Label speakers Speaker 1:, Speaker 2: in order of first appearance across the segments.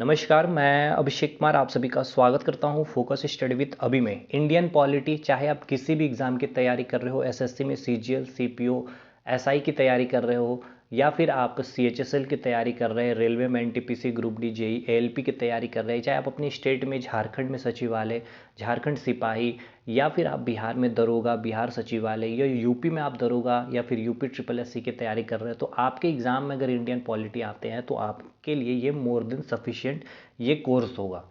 Speaker 1: नमस्कार, मैं अभिषेक कुमार आप सभी का स्वागत करता हूं फोकस स्टडी विद अभी में। इंडियन पॉलिटी, चाहे आप किसी भी एग्ज़ाम की तैयारी कर रहे हो, एसएससी में सीजीएल, सीपीओ, एसआई की तैयारी कर रहे हो, या फिर आप सीएचएसएल की तैयारी कर रहे हैं, रेलवे में NTPC, group D, JE, ALP की तैयारी कर रहे हैं, चाहे आप अपनी स्टेट में झारखंड में सचिवालय, झारखंड सिपाही, या फिर आप बिहार में दरोगा, बिहार सचिवालय, या यूपी में आप दरोगा या फिर यूपी ट्रिपल एससी की तैयारी कर रहे हैं, तो आपके एग्ज़ाम में अगर इंडियन पॉलिटी आते हैं तो आपके लिए ये मोर देन सफिशिएंट ये कोर्स होगा।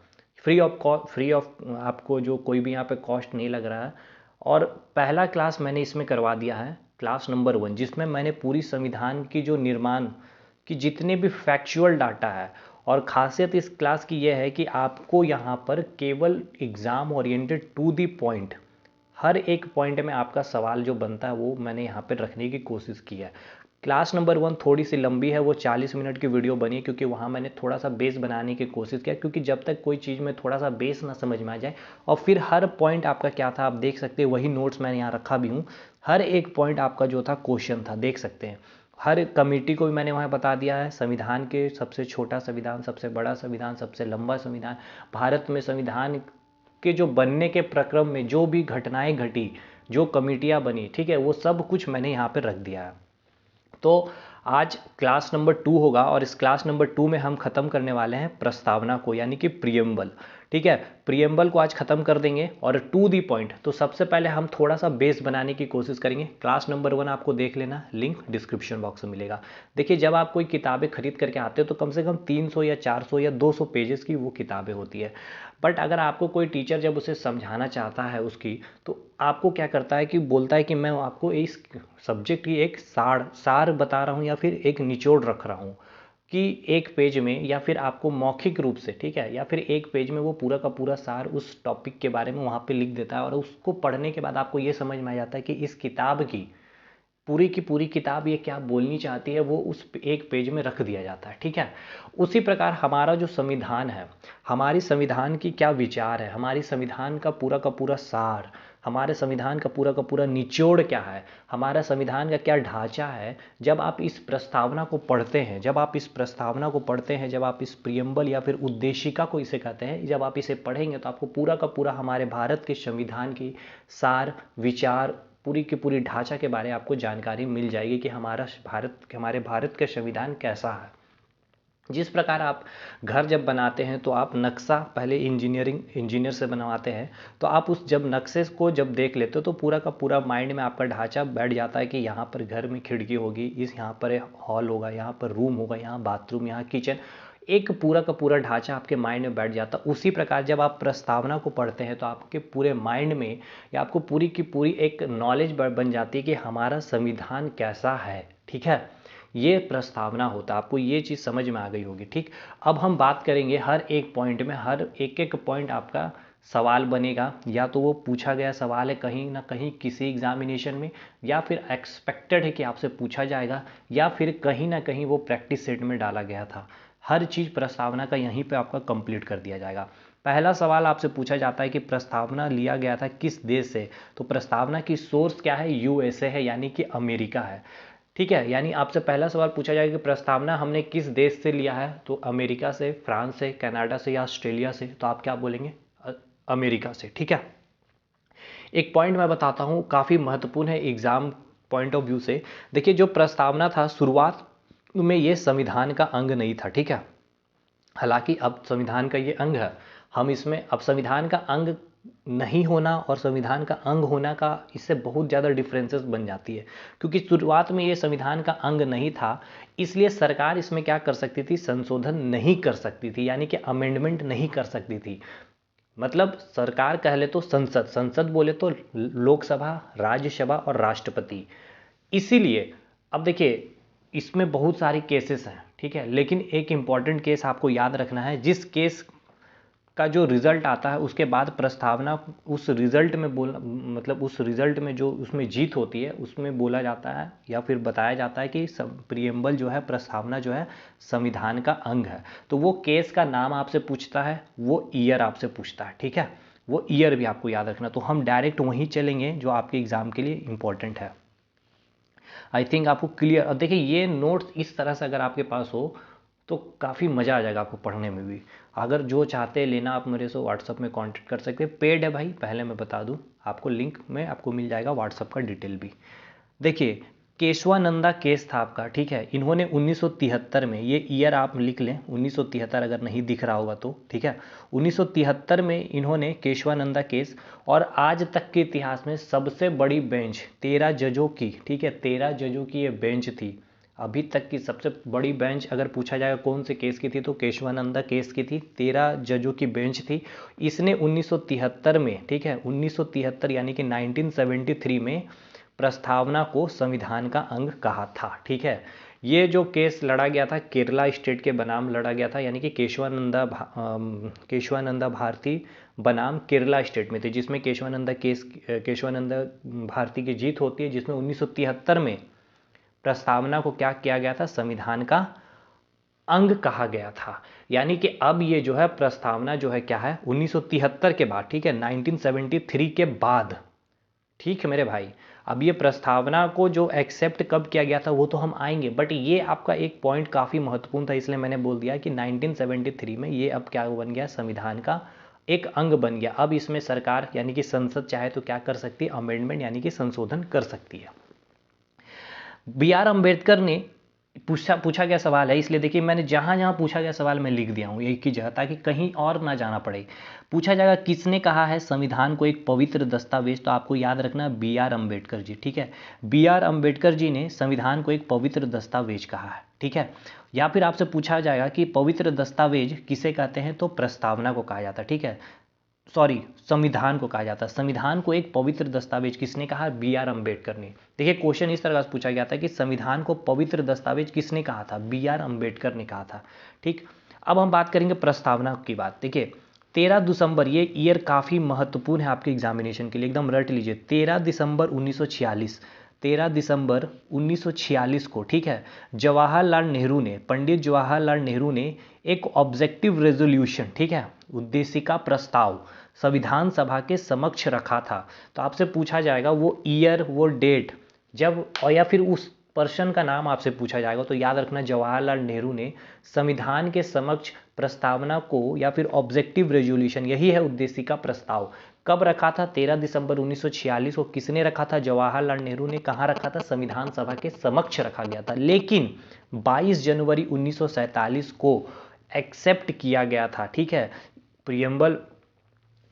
Speaker 1: फ्री ऑफ आपको जो कोई भी यहाँ पे कॉस्ट नहीं लग रहा है। और पहला क्लास मैंने इसमें करवा दिया है, क्लास नंबर 1, जिसमें मैंने पूरी संविधान की जो निर्माण की जितने भी फैक्चुअल डाटा है, और ख़ासियत इस क्लास की यह है कि आपको यहाँ पर केवल exam oriented to the point, हर एक पॉइंट में आपका सवाल जो बनता है वो मैंने यहाँ पर रखने की कोशिश की है। क्लास नंबर 1 थोड़ी सी लंबी है, वो 40 मिनट की वीडियो बनी है, क्योंकि वहाँ मैंने थोड़ा सा बेस बनाने की कोशिश किया, क्योंकि जब तक कोई चीज़ में थोड़ा सा बेस ना समझ में आ जाए, और फिर हर पॉइंट आपका क्या था आप देख सकते हैं, वही नोट्स मैंने यहाँ रखा भी हूँ। हर एक पॉइंट आपका जो था क्वेश्चन था, देख सकते हैं। हर कमेटी को भी मैंने वहाँ बता दिया है, संविधान के सबसे छोटा संविधान, सबसे बड़ा संविधान, सबसे लंबा संविधान, भारत में संविधान के जो बनने के प्रक्रम में जो भी घटनाएं घटी, जो कमेटियाँ बनी, ठीक है, वो सब कुछ मैंने यहाँ पर रख दिया है। तो आज क्लास नंबर 2 होगा, और इस क्लास नंबर 2 में हम खत्म करने वाले हैं प्रस्तावना को, यानी कि प्रियम्बल। ठीक है, प्रियम्बल को आज खत्म कर देंगे, और टू दी पॉइंट। तो सबसे पहले हम थोड़ा सा बेस बनाने की कोशिश करेंगे। क्लास नंबर 1 आपको देख लेना, लिंक डिस्क्रिप्शन बॉक्स में मिलेगा। देखिए, जब आप कोई किताबें खरीद करके आते हो तो कम से कम 300 या 400 या 200 पेजेस की वो किताबें होती है। बट अगर आपको कोई टीचर जब उसे समझाना चाहता है उसकी, तो आपको क्या करता है कि बोलता है कि मैं आपको इस सब्जेक्ट की एक सार बता रहा हूँ, या फिर एक निचोड़ रख रहा हूँ, कि एक पेज में, या फिर आपको मौखिक रूप से, ठीक है, या फिर एक पेज में वो पूरा का पूरा सार उस टॉपिक के बारे में वहाँ पे लिख देता है, और उसको पढ़ने के बाद आपको ये समझ में आ जाता है कि इस किताब की पूरी किताब ये क्या बोलनी चाहती है, वो उस एक पेज में रख दिया जाता है। ठीक है, उसी प्रकार हमारा जो संविधान है, हमारी संविधान की क्या विचार है, हमारी संविधान का पूरा सार, हमारे संविधान का पूरा निचोड़ क्या है, हमारा संविधान का क्या ढांचा है, जब आप इस प्रस्तावना को पढ़ते हैं, जब आप इस प्रियम्बल या फिर उद्देशिका को इसे कहते हैं, जब आप इसे पढ़ेंगे तो आपको पूरा का पूरा हमारे भारत के संविधान की सार, विचार, पूरी की पूरी ढांचा के बारे में आपको जानकारी मिल जाएगी कि हमारे भारत का संविधान कैसा है। जिस प्रकार आप घर जब बनाते हैं तो आप नक्शा पहले इंजीनियर से बनवाते हैं, तो आप उस जब नक्शे को जब देख लेते हो तो पूरा का पूरा माइंड में आपका ढांचा बैठ जाता है कि यहाँ पर घर में खिड़की होगी, यहाँ पर हॉल होगा, यहाँ पर रूम होगा, यहाँ बाथरूम, यहाँ किचन, एक पूरा का पूरा ढांचा आपके माइंड में बैठ जाता है। उसी प्रकार जब आप प्रस्तावना को पढ़ते हैं तो आपके पूरे माइंड में, या आपको पूरी की पूरी एक नॉलेज बन जाती है कि हमारा संविधान कैसा है। ठीक है, ये प्रस्तावना होता है, आपको ये चीज़ समझ में आ गई होगी। ठीक, अब हम बात करेंगे हर एक पॉइंट में, हर एक एक पॉइंट आपका सवाल बनेगा, या तो वो पूछा गया सवाल है कहीं ना कहीं किसी एग्जामिनेशन में, या फिर एक्सपेक्टेड है कि आपसे पूछा जाएगा, या फिर कहीं ना कहीं वो प्रैक्टिस सेट में डाला गया था। हर चीज़ प्रस्तावना का यहीं पे आपका कंप्लीट कर दिया जाएगा। पहला सवाल आपसे पूछा जाता है कि प्रस्तावना लिया गया था किस देश से, तो प्रस्तावना की सोर्स क्या है, यूएसए है, यानी कि अमेरिका है। ठीक है, यानी आपसे पहला सवाल पूछा जाएगा कि प्रस्तावना हमने किस देश से लिया है, तो अमेरिका से, फ्रांस से, कनाडा से, या ऑस्ट्रेलिया से, तो आप क्या बोलेंगे, अमेरिका से। ठीक है, एक पॉइंट मैं बताता हूँ, काफ़ी महत्वपूर्ण है एग्जाम पॉइंट ऑफ व्यू से। देखिए, जो प्रस्तावना था शुरुआत में ये संविधान का अंग नहीं था। ठीक है, हालांकि अब संविधान का ये अंग है। हम इसमें अब संविधान का अंग नहीं होना और संविधान का अंग होना का इससे बहुत ज़्यादा डिफरेंसेस बन जाती है, क्योंकि शुरुआत में ये संविधान का अंग नहीं था, इसलिए सरकार इसमें क्या कर सकती थी, संशोधन नहीं कर सकती थी, यानी कि अमेंडमेंट नहीं कर सकती थी। मतलब सरकार कह ले तो संसद बोले तो लोकसभा, राज्यसभा और राष्ट्रपति। इसीलिए अब देखिए, इसमें बहुत सारे केसेस हैं, ठीक है, लेकिन एक इंपॉर्टेंट केस आपको याद रखना है, जिस केस का जो रिजल्ट आता है उसके बाद प्रस्तावना उस रिजल्ट में मतलब उस रिजल्ट में जो उसमें जीत होती है उसमें बोला जाता है या फिर बताया जाता है कि प्रियम्बल जो है, प्रस्तावना जो है, संविधान का अंग है। तो वो केस का नाम आपसे पूछता है, वो ईयर आपसे पूछता है। ठीक है, वो ईयर भी आपको याद रखना। तो हम डायरेक्ट वहीं चलेंगे जो आपके एग्जाम के लिए इंपॉर्टेंट है। आई थिंक आपको क्लियर। अब देखिए, ये नोट्स इस तरह से अगर आपके पास हो तो काफ़ी मज़ा आ जाएगा आपको पढ़ने में भी। अगर जो चाहते हैं लेना, आप मेरे से व्हाट्सअप में कांटेक्ट कर सकते हैं। पेड है भाई, पहले मैं बता दूं आपको, लिंक में आपको मिल जाएगा व्हाट्सअप का डिटेल भी। देखिए, केशवानंदा केस था आपका, ठीक है। इन्होंने 1973 में, ये ईयर आप लिख लें 1973, अगर नहीं दिख रहा होगा तो, ठीक है। 1973 में इन्होंने केशवानंदा केस, और आज तक के इतिहास में सबसे बड़ी बेंच 13 जजों की, ठीक है, 13 जजों की ये बेंच थी। अभी तक की सबसे बड़ी बेंच अगर पूछा जाएगा कौन से केस की थी, तो केशवानंदा केस की थी। 13 जजों की बेंच थी। इसने 1973 में, ठीक है, 1973 यानी कि 1973 में प्रस्तावना को संविधान का अंग कहा था, ठीक है। ये जो केस लड़ा गया था केरला स्टेट के बनाम लड़ा गया था, यानी कि केशवानंदा भारती बनाम केरला स्टेट में थे, जिसमें केशवानंदा भारती की जीत होती है, जिसमें 1973 में प्रस्तावना को क्या किया गया था, संविधान का अंग कहा गया था। यानी कि अब ये जो है प्रस्तावना जो है क्या है, 1973 के बाद, ठीक है, 1973 के बाद, ठीक है मेरे भाई। अब ये प्रस्तावना को जो एक्सेप्ट कब किया गया था वो तो हम आएंगे, बट ये आपका एक पॉइंट काफ़ी महत्वपूर्ण था, इसलिए मैंने बोल दिया कि 1973 में ये अब क्या बन गया, संविधान का एक अंग बन गया। अब इसमें सरकार यानी कि संसद चाहे तो क्या कर सकती है, अमेंडमेंट यानी कि संशोधन कर सकती है। बी आर अम्बेडकर ने पूछा गया सवाल है, इसलिए देखिए मैंने जहां जहां पूछा गया सवाल मैं लिख दिया हूं एक ही जगह, ताकि कहीं और ना जाना पड़े। पूछा जाएगा किसने कहा है संविधान को एक पवित्र दस्तावेज, तो आपको याद रखना बी आर अम्बेडकर जी, ठीक है। बी आर अम्बेडकर जी ने संविधान को एक पवित्र दस्तावेज कहा है, ठीक है। या फिर आपसे पूछा जाएगा कि पवित्र दस्तावेज किसे कहते हैं, तो प्रस्तावना को कहा जाता है, ठीक है। सॉरी, संविधान को कहा जाता है। संविधान को एक पवित्र दस्तावेज किसने कहा, बी आर अम्बेडकर ने। देखिए क्वेश्चन इस तरह से पूछा गया था कि संविधान को पवित्र दस्तावेज किसने कहा था, बी आर अम्बेडकर ने कहा था, ठीक। अब हम बात करेंगे प्रस्तावना की बात। देखिए 13 दिसंबर, ये ईयर काफ़ी महत्वपूर्ण है आपके एग्जामिनेशन के लिए, एकदम रट लीजिए। 13 दिसंबर 1946, 13 दिसंबर 1946 को, ठीक है, जवाहरलाल नेहरू ने, पंडित जवाहरलाल नेहरू ने एक ऑब्जेक्टिव रेजोल्यूशन, ठीक है, उद्देशिका प्रस्ताव संविधान सभा के समक्ष रखा था। तो आपसे पूछा जाएगा वो ईयर, वो डेट जब, और या फिर उस पर्सन का नाम आपसे पूछा जाएगा, तो याद रखना जवाहरलाल नेहरू ने संविधान के समक्ष प्रस्तावना को, या फिर ऑब्जेक्टिव रेजोल्यूशन, यही है उद्देशिका प्रस्ताव, कब रखा था, 13 दिसंबर 1946 को। किसने रखा था, जवाहरलाल नेहरू ने। कहाँ रखा था, संविधान सभा के समक्ष रखा गया था। लेकिन 22 जनवरी 1947 को एक्सेप्ट किया गया था, ठीक है। प्रियम्बल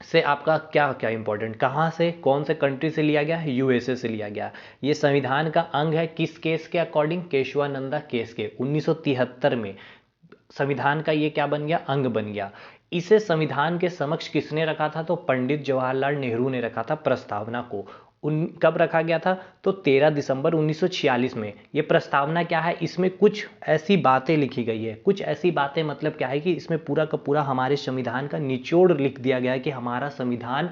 Speaker 1: से आपका क्या क्या इंपॉर्टेंट, कहाँ से, कौन से कंट्री से लिया गया, यूएसए से लिया गया। ये संविधान का अंग है किस केस के अकॉर्डिंग, केशवानंदा केस के। 1973 में संविधान का ये क्या बन गया, अंग बन गया। इसे संविधान के समक्ष किसने रखा था, तो पंडित जवाहरलाल नेहरू ने रखा था प्रस्तावना को। कब रखा गया था, तो 13 दिसंबर 1946 में। ये प्रस्तावना क्या है, इसमें कुछ ऐसी बातें लिखी गई है, कुछ ऐसी बातें मतलब क्या है कि इसमें पूरा का पूरा हमारे संविधान का निचोड़ लिख दिया गया है कि हमारा संविधान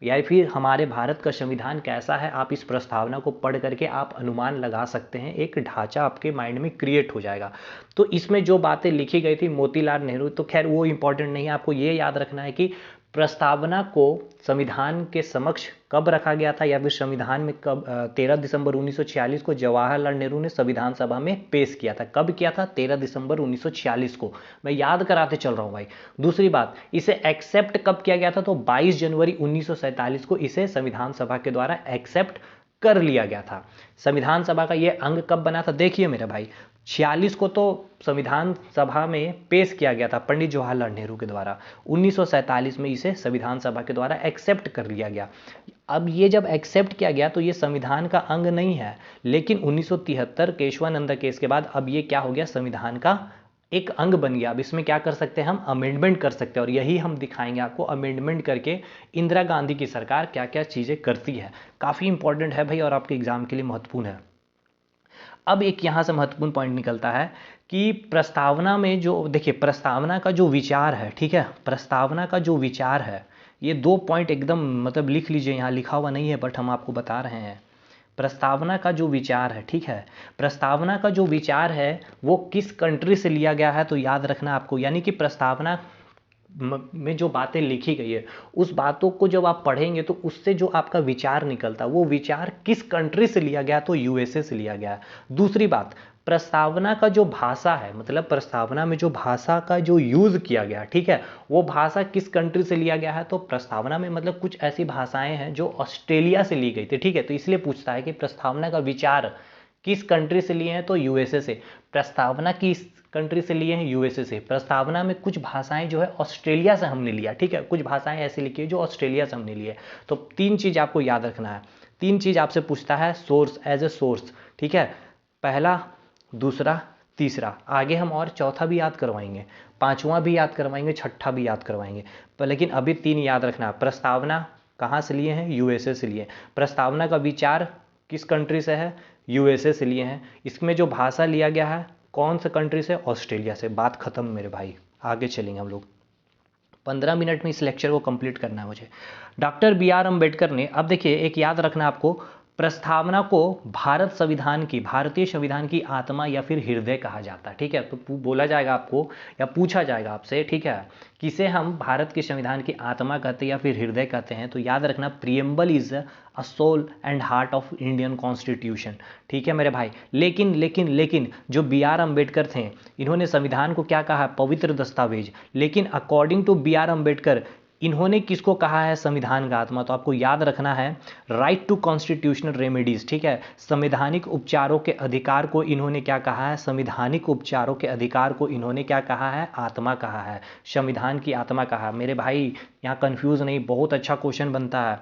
Speaker 1: या फिर हमारे भारत का संविधान कैसा है। आप इस प्रस्तावना को पढ़ करके आप अनुमान लगा सकते हैं, एक ढांचा आपके माइंड में क्रिएट हो जाएगा। तो इसमें जो बातें लिखी गई थी मोतीलाल नेहरू, तो खैर वो इंपॉर्टेंट नहीं है, आपको ये याद रखना है कि प्रस्तावना को संविधान के समक्ष कब रखा गया था, या फिर संविधान में कब, 13 दिसंबर 1946 को जवाहरलाल नेहरू ने संविधान सभा में पेश किया था। कब किया था, 13 दिसंबर 1946 को। मैं याद कराते चल रहा हूं भाई। दूसरी बात, इसे एक्सेप्ट कब किया गया था, तो 22 जनवरी 1947 को इसे संविधान सभा के द्वारा एक्सेप्ट कर लिया गया था। संविधान सभा का यह अंग कब बना था, देखिए मेरे भाई, 46 को तो संविधान सभा में पेश किया गया था पंडित जवाहरलाल नेहरू के द्वारा। 1947 में इसे संविधान सभा के द्वारा एक्सेप्ट कर लिया गया। अब ये जब एक्सेप्ट किया गया तो ये संविधान का अंग नहीं है, लेकिन 1973 केशवानंदा केस के बाद अब ये क्या हो गया, संविधान का एक अंग बन गया। अब इसमें क्या कर सकते हैं, हम अमेंडमेंट कर सकते हैं, और यही हम दिखाएंगे आपको अमेंडमेंट करके इंदिरा गांधी की सरकार क्या क्या चीजें करती है। काफी इंपॉर्टेंट है भाई और आपके एग्जाम के लिए महत्वपूर्ण है। अब एक यहां से महत्वपूर्ण पॉइंट निकलता है कि प्रस्तावना में जो, देखिए प्रस्तावना का जो विचार है, ठीक है, प्रस्तावना का जो विचार है, ये 2 पॉइंट एकदम मतलब लिख लीजिए, यहाँ लिखा हुआ नहीं है बट हम आपको बता रहे हैं। प्रस्तावना का जो विचार है, ठीक है, प्रस्तावना का जो विचार है वो किस कंट्री से लिया गया है, तो याद रखना आपको, यानी कि प्रस्तावना में जो बातें लिखी गई है उस बातों को जब आप पढ़ेंगे तो उससे जो आपका विचार निकलता है वो विचार किस कंट्री से लिया गया, तो यूएसए से लिया गया है। दूसरी बात, प्रस्तावना का जो भाषा है, मतलब प्रस्तावना में जो भाषा का जो यूज किया गया, ठीक है, वो भाषा किस कंट्री से लिया गया है? तो प्रस्तावना में मतलब कुछ ऐसी भाषाएं हैं जो ऑस्ट्रेलिया से ली गई थी, ठीक है। तो इसलिए पूछता है कि प्रस्तावना का विचार किस कंट्री से लिए हैं? तो यूएसए से। प्रस्तावना किस कंट्री से लिए हैं? यूएसए से। प्रस्तावना में कुछ भाषाएं जो है ऑस्ट्रेलिया से हमने लिया, ठीक है, कुछ भाषाएं ऐसी लिखी है जो ऑस्ट्रेलिया से हमने ली है। तो 3 चीज आपको याद रखना है, 3 चीज आपसे पूछता है सोर्स, एज ए सोर्स, ठीक है, पहला, दूसरा, तीसरा। आगे हम और चौथा भी याद करवाएंगे, पांचवा भी याद करवाएंगे, छठा भी याद करवाएंगे, पर लेकिन अभी 3 याद रखना है। प्रस्तावना कहाँ से लिए हैं? यूएसए से लिए। प्रस्तावना का विचार किस कंट्री से है? यूएसए से लिए हैं। इसमें जो भाषा लिया गया है कौन से कंट्री से? ऑस्ट्रेलिया से। बात खत्म मेरे भाई, आगे चलेंगे हम लोग। 15 मिनट में इस लेक्चर को कंप्लीट करना है मुझे। डॉक्टर बी आर अम्बेडकर ने, अब देखिए एक याद रखना आपको, प्रस्तावना को भारत संविधान की, भारतीय संविधान की आत्मा या फिर हृदय कहा जाता है, ठीक है। तो बोला जाएगा आपको या पूछा जाएगा आपसे, ठीक है, किसे हम भारत के संविधान की आत्मा कहते हैं या फिर हृदय कहते हैं? तो याद रखना, preamble is a soul and heart of Indian constitution, ठीक है मेरे भाई। लेकिन लेकिन लेकिन जो बी आर अम्बेडकर थे, इन्होंने संविधान को क्या कहा? पवित्र दस्तावेज। लेकिन according to B R Ambedkar इन्होंने किसको कहा है संविधान का आत्मा? तो आपको याद रखना है राइट टू कॉन्स्टिट्यूशनल रेमेडीज, ठीक है, संवैधानिक उपचारों के अधिकार को इन्होंने क्या कहा है? संवैधानिक उपचारों के अधिकार को इन्होंने क्या कहा है? आत्मा कहा है, संविधान की आत्मा कहा। मेरे भाई यहाँ कंफ्यूज नहीं, बहुत अच्छा क्वेश्चन बनता है।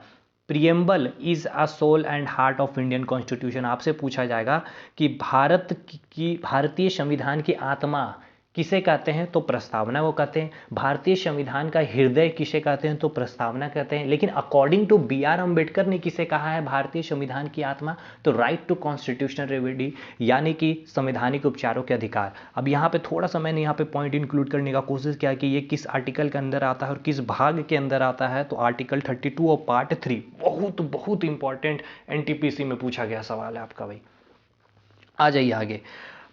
Speaker 1: Preamble is a soul and heart of Indian constitution. आपसे पूछा जाएगा कि भारत की, भारतीय संविधान की आत्मा किसे कहते हैं? तो प्रस्तावना को कहते हैं। भारतीय संविधान का हृदय किसे कहते हैं? तो प्रस्तावना कहते हैं। लेकिन according to B R Ambedkar ने किसे कहा है भारतीय संविधान की आत्मा? तो राइट टू कॉन्स्टिट्यूशनल रेमेडी, यानी कि संवैधानिक उपचारों के अधिकार। अब यहाँ पे थोड़ा सा मैंने यहाँ पे पॉइंट इंक्लूड करने का कोशिश किया कि ये किस आर्टिकल के अंदर आता है और किस भाग के अंदर आता है। तो आर्टिकल 32 और पार्ट 3, बहुत बहुत इंपॉर्टेंट एनटीपीसी में पूछा गया सवाल है आपका भाई। आ जाइए आगे।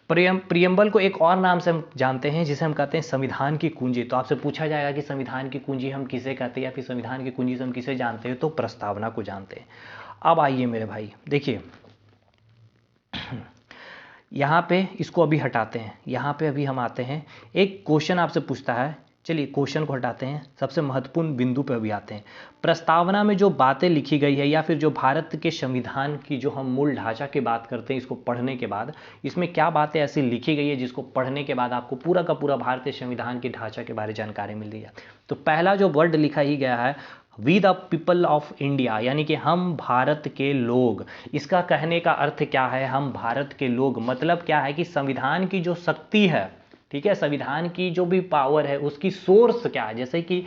Speaker 1: प्रियम्बल को एक और नाम से हम जानते हैं जिसे हम कहते हैं संविधान की कुंजी। तो आपसे पूछा जाएगा कि संविधान की कुंजी हम किसे कहते हैं या फिर संविधान की कुंजी से हम किसे जानते हैं? तो प्रस्तावना को जानते हैं। अब आइए मेरे भाई, देखिए यहाँ पे इसको अभी हटाते हैं, यहाँ पे अभी हम आते हैं, एक क्वेश्चन आपसे पूछता है। चलिए क्वेश्चन को हटाते हैं, सबसे महत्वपूर्ण बिंदु पे अभी आते हैं। प्रस्तावना में जो बातें लिखी गई है या फिर जो भारत के संविधान की जो हम मूल ढांचा की बात करते हैं, इसको पढ़ने के बाद इसमें क्या बातें ऐसी लिखी गई है जिसको पढ़ने के बाद आपको पूरा का पूरा भारतीय संविधान की ढांचा के बारे में जानकारी मिल रही है। तो पहला जो वर्ड लिखा ही गया है, we the people of India, यानी कि हम भारत के लोग। इसका कहने का अर्थ क्या है? हम भारत के लोग, मतलब क्या है कि संविधान की जो शक्ति है, ठीक है, संविधान की जो भी पावर है उसकी सोर्स क्या है? जैसे कि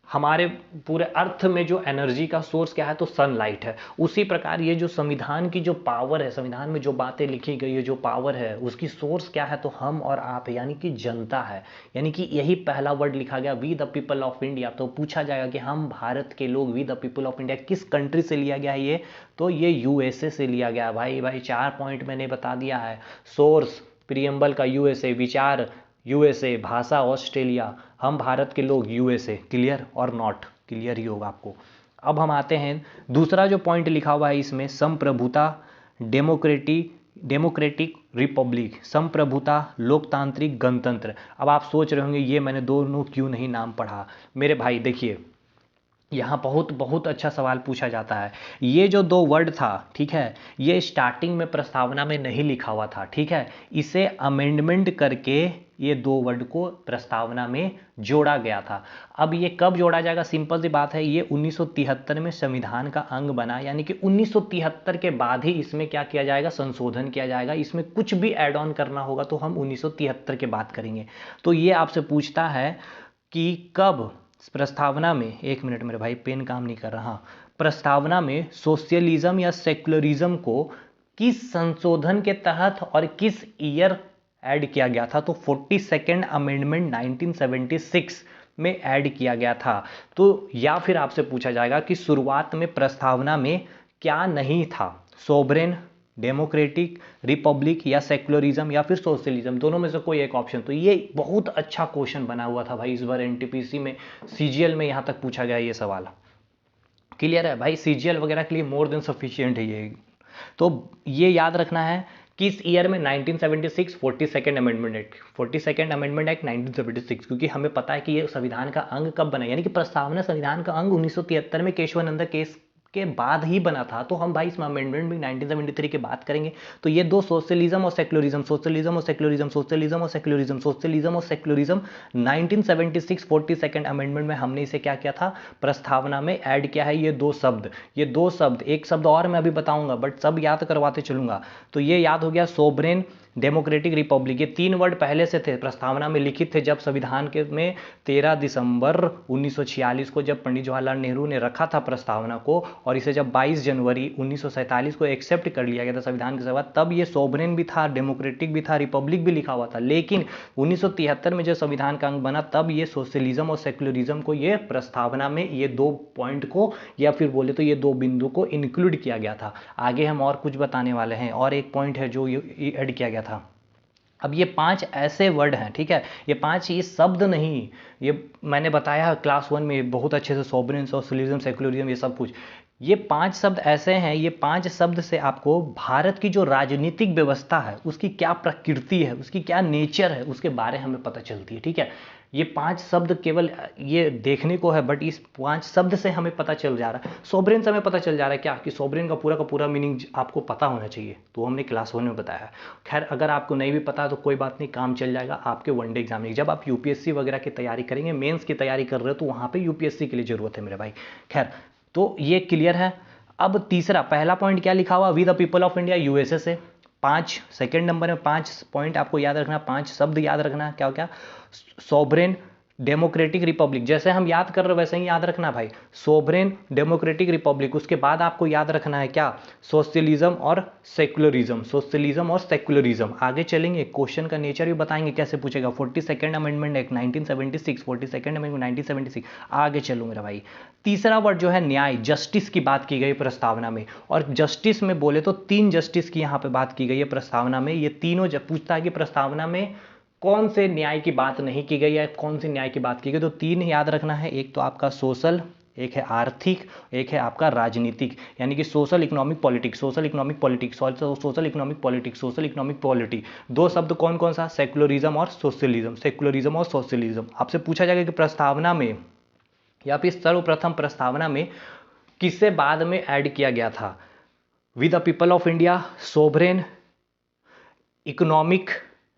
Speaker 1: हमारे पूरे अर्थ में जो एनर्जी का सोर्स क्या है? तो सनलाइट है। उसी प्रकार ये जो संविधान की जो पावर है, संविधान में जो बातें लिखी गई है, जो पावर है, उसकी सोर्स क्या है? तो हम और आप, यानी कि जनता है। यानी कि यही पहला वर्ड लिखा गया, we the people of India. तो पूछा जाएगा कि हम भारत के लोग, we the people of India, किस कंट्री से लिया गया है ये? तो ये यूएसए से लिया गया। भाई 4 पॉइंट मैंने बता दिया है। सोर्स प्रियम्बल का यूएसए, विचार यूएसए, भाषा ऑस्ट्रेलिया, हम भारत के लोग यूएसए। क्लियर और नॉट क्लियर ही होगा आपको। अब हम आते हैं, दूसरा जो पॉइंट लिखा हुआ है इसमें, संप्रभुता, डेमोक्रेटिक रिपब्लिक, संप्रभुता, लोकतांत्रिक, गणतंत्र। अब आप सोच रहे होंगे ये मैंने दोनों क्यों नहीं नाम पढ़ा? मेरे भाई देखिए, यहाँ बहुत बहुत अच्छा सवाल पूछा जाता है। ये जो 2 वर्ड था, ठीक है, ये स्टार्टिंग में प्रस्तावना में नहीं लिखा हुआ था, ठीक है, इसे अमेंडमेंट करके ये 2 वर्ड को प्रस्तावना में जोड़ा गया था। अब ये कब जोड़ा जाएगा? सिंपल सी बात है, ये 1973 में संविधान का अंग बना, यानी कि 1973 के बाद ही इसमें क्या किया जाएगा? संशोधन किया जाएगा। इसमें कुछ भी ऐड ऑन करना होगा तो हम 1973 के बात करेंगे। तो ये आपसे पूछता है कि कब प्रस्तावना में, 1 मिनट मेरे भाई पेन काम नहीं कर रहा, प्रस्तावना में सोशलिज्म या सेक्युलरिज्म को किस संशोधन के तहत और किस ईयर ऐड किया गया था? तो 42nd अमेंडमेंट 1976 में ऐड किया गया था। तो या फिर आपसे पूछा जाएगा कि शुरुआत में प्रस्तावना में क्या नहीं था? सोवरेन, डेमोक्रेटिक, रिपब्लिक या सेक्युलरिज्म या फिर सोशलिज्म, दोनों में से कोई एक ऑप्शन। तो ये बहुत अच्छा क्वेश्चन बना हुआ था भाई इस बार एनटीपीसी में, सीजीएल में यहाँ तक पूछा गया ये सवाल। क्लियर है भाई? सीजीएल वगैरह के लिए मोर देन सफिशिएंट है ये। तो ये याद रखना है किस ईयर में? 1976, 42nd amendment act, 42nd amendment act 1976, क्योंकि हमें पता है कि ये संविधान का अंग कब बना, यानी कि प्रस्तावना संविधान का अंग 1973 में केशवानंद केस के बाद ही बना था। तो हम भाई इस अमेंडमेंट में 1973 की बात करेंगे। तो ये दो सोशलिज्म और सेक्युलरिज्म, सोशलिज्म और सेक्युलरिज्म, सोशलिज्म और सेक्युलरिज्म, सोशलिज्म और सेक्युलरिज्म 1976 42nd अमेंडमेंट में हमने इसे क्या किया था? प्रस्तावना में ऐड किया है ये दो शब्द। ये दो शब्द, एक शब्द और मैं अभी बताऊंगा बट सब याद करवाते चलूंगा। तो ये याद हो गया सोवरेन, डेमोक्रेटिक रिपब्लिक। ये तीन वर्ड पहले से थे, प्रस्तावना में लिखित थे जब संविधान के में 13 दिसंबर 1946 को जब पंडित जवाहरलाल नेहरू ने रखा था प्रस्तावना को, और इसे जब 22 जनवरी 1947 को एक्सेप्ट कर लिया गया था संविधान के सभा, तब ये सोवरेन भी था, डेमोक्रेटिक भी था, रिपब्लिक भी लिखा हुआ था। लेकिन 1973 में जब संविधान का अंग बना तब ये सोशलिज्म और सेक्युलरिज्म को ये प्रस्तावना में ये दो पॉइंट को या फिर बोले तो ये दो बिंदु को इंक्लूड किया गया था। आगे हम और कुछ बताने वाले हैं, और एक पॉइंट है जो ये ऐड किया गया था। अब ये 5 ऐसे वर्ड हैं, ठीक है, ये 5 ये शब्द नहीं, ये मैंने बताया क्लास 1 में बहुत अच्छे से, सोवरेन, सोशलिज्म, सेक्युलरिज्म, ये सब कुछ। ये 5 शब्द ऐसे हैं, ये 5 शब्द से आपको भारत की जो राजनीतिक व्यवस्था है उसकी क्या प्रकृति है, उसकी क्या नेचर है, उसके बारे में हमें पता चलती है, ठीक है। ये 5 शब्द केवल ये देखने को है बट इस 5 शब्द से हमें पता चल जा रहा है। सोवरेन से हमें पता चल जा रहा है क्या, कि सोवरेन का पूरा मीनिंग आपको पता होना चाहिए, तो हमने क्लास 1 में बताया। खैर अगर आपको नहीं भी पता तो कोई बात नहीं, काम चल जाएगा आपके वनडे एग्जाम में। जब आप यूपीएससी वगैरह की तैयारी करेंगे, मेंस की तैयारी कर रहे हो, तो वहाँ पे यूपीएससी के लिए जरूरत है मेरे भाई। खैर तो ये क्लियर है। अब तीसरा, पहला पॉइंट क्या लिखा हुआ? We the people of India USA से। 5 सेकेंड नंबर में 5 पॉइंट आपको याद रखना, 5 शब्द याद रखना। क्या क्या? सोवरेन, डेमोक्रेटिक रिपब्लिक, जैसे हम याद कर रहे हो वैसे ही याद रखना भाई। सोवरेन, डेमोक्रेटिक रिपब्लिक, उसके बाद आपको याद रखना है क्या? सोशलिज्म और सेक्युलरिज्म, सोशलिज्म और सेक्युलरिज्म। आगे चलेंगे, क्वेश्चन का नेचर भी बताएंगे कैसे पूछेगा। 42nd amendment act 1976, 42nd amendment 1976। आगे चलो मेरा भाई। तीसरा वर्ड जो है न्याय, जस्टिस की बात की गई प्रस्तावना में, और जस्टिस में बोले तो 3 जस्टिस की यहाँ पे बात की गई है प्रस्तावना में। ये तीनों जब पूछता है कि प्रस्तावना में कौन से न्याय की बात नहीं की गई है, कौन से न्याय की बात की गई, तो 3 याद रखना है। एक तो आपका सोशल, एक है आर्थिक, एक है आपका राजनीतिक, यानी कि social economic politics, social economic politics, social economic politics, social economic polity. दो शब्द कौन कौन सा? सेक्युलरिज्म और सोशलिज्म, सेक्युलरिज्म और सोशलिज्म। आपसे पूछा जाएगा कि प्रस्तावना में या फिर सर्वप्रथम प्रस्तावना में किससे बाद में ऐड किया गया था? With the people of India, sovereign, economic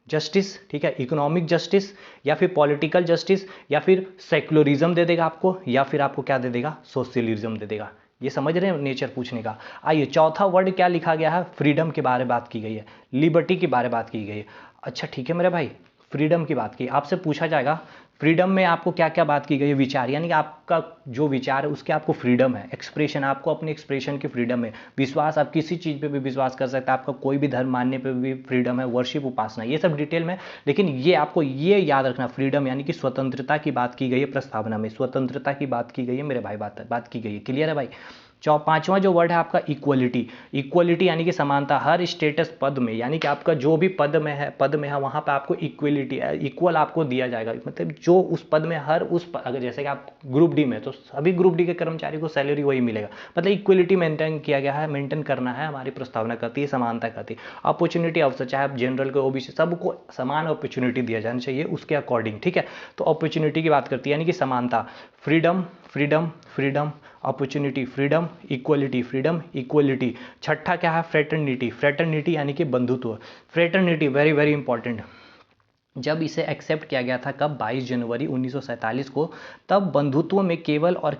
Speaker 1: justice, ठीक है, इकोनॉमिक जस्टिस, या फिर पॉलिटिकल जस्टिस, या फिर सेक्युलरिज्म दे देगा आपको, या फिर आपको क्या दे देगा? सोशलिज्म दे देगा। ये समझ रहे हैं नेचर पूछने का। आइए चौथा वर्ड क्या लिखा गया है? फ्रीडम के बारे में बात की गई है, लिबर्टी के बारे में बात की गई है। अच्छा ठीक है मेरे भाई, फ्रीडम की बात की, आपसे पूछा जाएगा फ्रीडम में आपको क्या क्या बात की गई है? विचार, यानी कि आपका जो विचार है उसके आपको फ्रीडम है। एक्सप्रेशन, आपको अपने एक्सप्रेशन की फ्रीडम है। विश्वास, आप किसी चीज़ पे भी विश्वास कर सकते हैं, आपका कोई भी धर्म मानने पे भी फ्रीडम है। वर्शिप, उपासना, ये सब डिटेल में, लेकिन ये आपको ये याद रखना, फ्रीडम यानी कि स्वतंत्रता की बात की गई है प्रस्तावना में, स्वतंत्रता की बात की गई है मेरे भाई, बात की गई है। क्लियर है भाई? पांचवा जो वर्ड है आपका इक्वलिटी, इक्वलिटी यानी कि समानता। हर स्टेटस पद में, यानी कि आपका जो भी पद में है वहां पे आपको इक्वलिटी, इक्वल आपको दिया जाएगा। मतलब जो उस पद में हर अगर जैसे कि आप ग्रुप डी में, तो सभी ग्रुप डी के कर्मचारी को सैलरी वही मिलेगा। मतलब इक्वलिटी मेंटेन किया गया है, मेंटेन करना है, हमारी प्रस्तावना करती है, समानता करती है। अपॉर्चुनिटी अवसर, चाहे आप जनरल को, ओबीसी, सबको समान अपॉर्चुनिटी दिया जाना चाहिए उसके अकॉर्डिंग, ठीक है। तो अपॉर्चुनिटी की बात करती है, यानी कि समानता। Freedom, freedom, freedom, opportunity, freedom, equality, freedom, equality. छठा क्या है? फ्रेटर्निटी, फ्रेटर्निटी यानी कि बंधुत्व। Fraternity very very important. जब इसे एक्सेप्ट किया गया था, कब? 22 जनवरी 1947 को। तब बंधुत्व में केवल और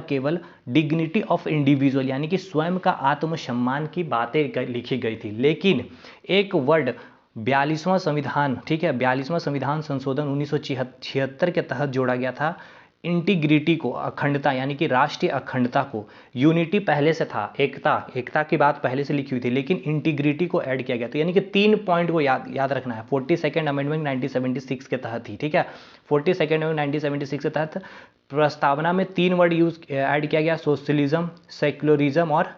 Speaker 1: केवल डिग्निटी ऑफ इंडिविजुअल, यानी कि स्वयं का आत्मसम्मान की बातें लिखी गई थी। लेकिन एक वर्ड 42वां संविधान, ठीक है, 42वां संविधान संशोधन 1976 के तहत जोड़ा गया था। इंटीग्रिटी को, अखंडता, यानी कि राष्ट्रीय अखंडता को। यूनिटी पहले से था, एकता की बात पहले से लिखी हुई थी, लेकिन इंटीग्रिटी को ऐड किया गया था। यानी कि 3 पॉइंट को याद रखना है। 42nd अमेंडमेंट 1976 के तहत ही, ठीक है, 42nd अमेंडमेंट 1976 के तहत प्रस्तावना में 3 वर्ड ऐड किया गया, सोशलिज्म, सेक्युलरिज्म और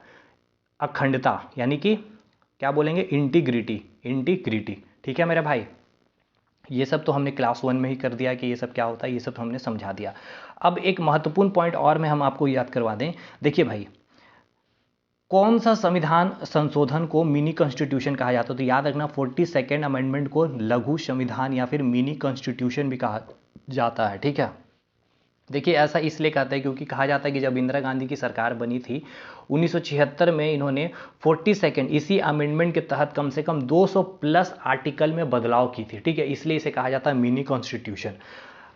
Speaker 1: अखंडता, यानी कि क्या बोलेंगे? इंटीग्रिटी, ठीक है मेरे भाई। ये सब तो हमने क्लास 1 में ही कर दिया कि ये सब क्या होता है, ये सब तो हमने समझा दिया। अब एक महत्वपूर्ण पॉइंट और में हम आपको याद करवा दें। देखिए भाई, कौन सा संविधान संशोधन को मिनी कॉन्स्टिट्यूशन कहा जाता है? तो याद रखना 42nd अमेंडमेंट को लघु संविधान या फिर मिनी कॉन्स्टिट्यूशन भी कहा जाता है, ठीक है। देखिए ऐसा इसलिए कहते हैं क्योंकि कहा जाता है कि जब इंदिरा गांधी की सरकार बनी थी 1976 में, इन्होंने 42nd इसी अमेंडमेंट के तहत कम से कम 200 प्लस आर्टिकल में बदलाव की थी, ठीक है, इसलिए इसे कहा जाता है मिनी कॉन्स्टिट्यूशन।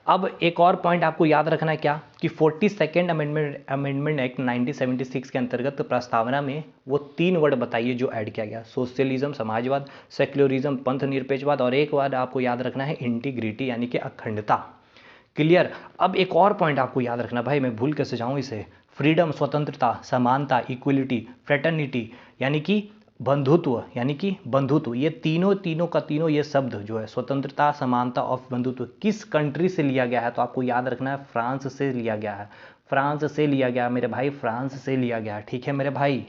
Speaker 1: अब एक और पॉइंट आपको याद रखना है क्या कि 42nd अमेंडमेंट एक्ट 1976 के अंतर्गत प्रस्तावना में वो 3 वर्ड बताइए जो ऐड किया गया, सोशलिज्म समाजवाद, सेक्युलरिज्म पंथ निरपेक्षवाद, और एक वर्ड आपको याद रखना है इंटीग्रिटी यानी कि अखंडता। क्लियर। अब एक और पॉइंट आपको याद रखना, भाई मैं भूल कैसे जाऊं इसे, फ्रीडम स्वतंत्रता, समानता, इक्वलिटी, फ्रेटर्निटी यानी कि बंधुत्व, यानी कि बंधुत्व, ये तीनों का तीनों ये शब्द जो है स्वतंत्रता, समानता और बंधुत्व किस कंट्री से लिया गया है? तो आपको याद रखना है फ्रांस से लिया गया है, फ्रांस से लिया गया मेरे भाई, फ्रांस से लिया गया, ठीक है मेरे भाई।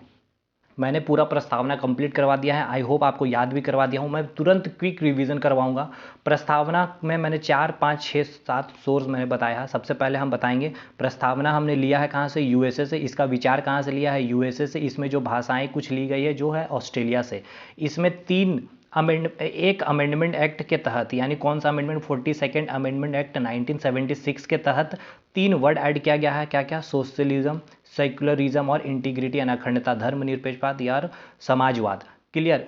Speaker 1: मैंने पूरा प्रस्तावना कंप्लीट करवा दिया है, आई होप आपको याद भी करवा दिया हूँ। मैं तुरंत क्विक रिवीजन करवाऊंगा। प्रस्तावना में मैंने 4 5 6 7 सोर्स मैंने बताया है। सबसे पहले हम बताएंगे प्रस्तावना हमने लिया है कहाँ से, यूएसए से। इसका विचार कहाँ से लिया है, यूएसए से। इसमें जो भाषाएं कुछ ली गई है जो है ऑस्ट्रेलिया से। इसमें एक अमेंडमेंट एक्ट के तहत, यानी कौन सा अमेंडमेंट, 42nd अमेंडमेंट एक्ट 1976 के तहत 3 वर्ड ऐड किया गया है, क्या क्या, सोशलिज्म, सेक्युलरिज्म और इंटीग्रिटी यानी अखंडता, धर्मनिरपेक्षवाद या समाजवाद। क्लियर।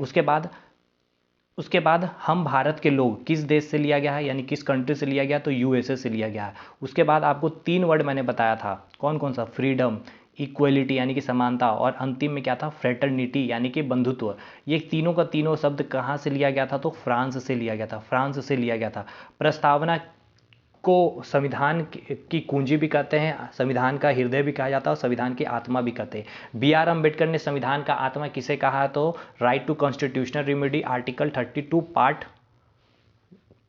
Speaker 1: उसके बाद हम भारत के लोग किस देश से लिया गया है, यानी किस कंट्री से लिया गया, तो यूएसए से लिया गया है। उसके बाद आपको 3 वर्ड मैंने बताया था, कौन कौन सा, फ्रीडम, इक्वलिटी यानी कि समानता, और अंतिम में क्या था, फ्रेटर्निटी यानी कि बंधुत्व। ये तीनों का तीनों शब्द कहाँ से लिया गया था, तो फ्रांस से लिया गया था, फ्रांस से लिया गया था। प्रस्तावना को संविधान की कुंजी भी कहते हैं, संविधान का हृदय भी कहा जाता है और संविधान की आत्मा भी कहते हैं। B.R. अम्बेडकर ने संविधान का आत्मा किसे कहा, तो right to constitutional remedy article 32 part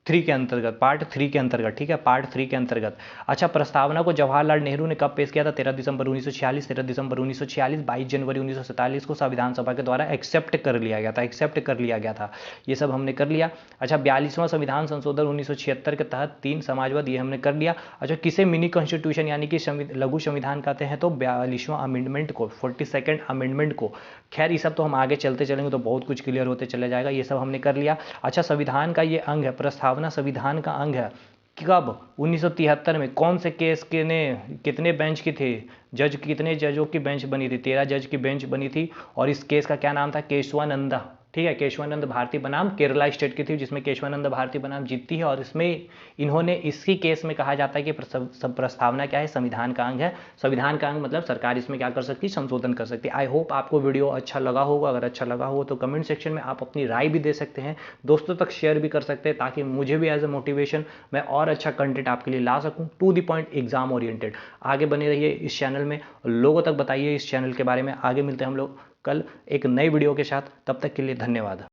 Speaker 1: 3 के अंतर्गत, पार्ट 3 के अंतर्गत, ठीक है, पार्ट 3 के अंतर्गत। अच्छा, प्रस्तावना को जवाहरलाल नेहरू ने कब पेश किया था, 13 दिसंबर 1946, 13 दिसंबर 1946, 22 जनवरी 1947 को संविधान सभा के द्वारा एक्सेप्ट कर लिया गया था, एक्सेप्ट कर लिया गया था। ये सब हमने कर लिया। अच्छा, 42वां संविधान संशोधन 1976 के तहत 3 समाजवाद, ये हमने कर लिया। अच्छा, किसे मिनी कॉन्स्टिट्यूशन यानी कि लघु संविधान कहते हैं, तो 42वां अमेंडमेंट को, 42nd अमेंडमेंट को। खैर ये सब तो हम आगे चलते चलेंगे तो बहुत कुछ क्लियर होते चले जाएगा, ये सब हमने कर लिया। अच्छा, संविधान का ये अंग है, प्रस्तावना संविधान का अंग है। कब, 1973 में। कौन से केस के ने कितने बेंच की थी, जज, कितने जजों की बेंच बनी थी, 13 जज की बेंच बनी थी। और इस केस का क्या नाम था, केशवानंदा, ठीक है, केशवानंद भारती बनाम केरला स्टेट की थी, जिसमें केशवानंद भारती बनाम जीतती है। और इसमें इन्होंने, इसी केस में कहा जाता है कि प्रस्तावना क्या है, संविधान का अंग है। संविधान का अंग मतलब सरकार इसमें क्या कर सकती है, संशोधन कर सकती है। आई होप आपको वीडियो अच्छा लगा होगा। अगर अच्छा लगा हो तो कमेंट सेक्शन में आप अपनी राय भी दे सकते हैं, दोस्तों तक शेयर भी कर सकते हैं, ताकि मुझे भी एज ए मोटिवेशन मैं और अच्छा कंटेंट आपके लिए ला सकूं, to the point, exam oriented. आगे बने रहिए इस चैनल में, लोगों तक बताइए इस चैनल के बारे में। आगे मिलते हैं हम लोग कल एक नई वीडियो के साथ, तब तक के लिए धन्यवाद।